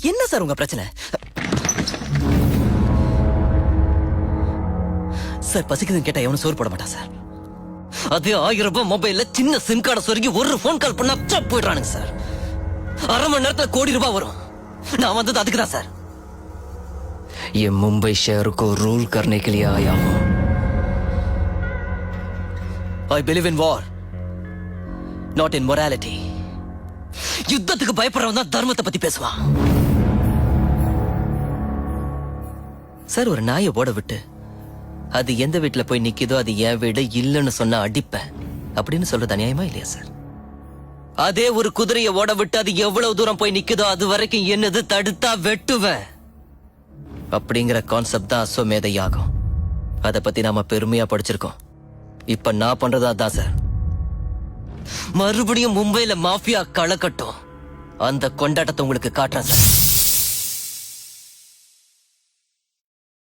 என்ன சார் உங்க பிரச்சனை? சார் பசிக்குதுன்னு கேட்டா எவனும் சோறு போட மாட்டான் சார். அதே 1000 ரூபாய் மொபைல்ல சின்ன சிம் கார்டை சொருகி ஒரு போன் கால் பண்ணா போயிடுறானுங்க சார். அரை மணி நேரத்துல கோடி ரூபாய் வரும். நான் வந்தது அதுக்கு தான் சார். ये मुंबई शहर को रूल करने के लिए आया हूं. I believe in war, not in morality. யுத்தத்துக்கு பயப்படுறவன் தான் தர்மத்தை பத்தி பேசுவான். சார் ஒரு நாயை ஓட விட்டு அது எந்த வீட்டுல போய் நிக்குதோ அது என் வீடு இல்லைன்னு சொன்னா அடிப்பேன் அப்படின்னு சொல்றது அநியாயமா இல்லையா சார்? அதே ஒரு குதிரையை ஓட விட்டு அது எவ்வளவு தூரம் போய் நிக்குதோ அது வரைக்கும் என்னது தடுத்தா வெட்டுவேன் அப்படிங்கிற கான்செப்ட் தான் அஸ்வமேத யாகம். அதை பத்தி நாம பெருமையா படிச்சிருக்கோம். இப்ப நான் பண்றதா தான் சார். மறுபடியும் மும்பைல மாஃபியா களக்கட்டும். அந்த கொண்டாட்டத்தை உங்களுக்கு காட்டுறேன் சார்.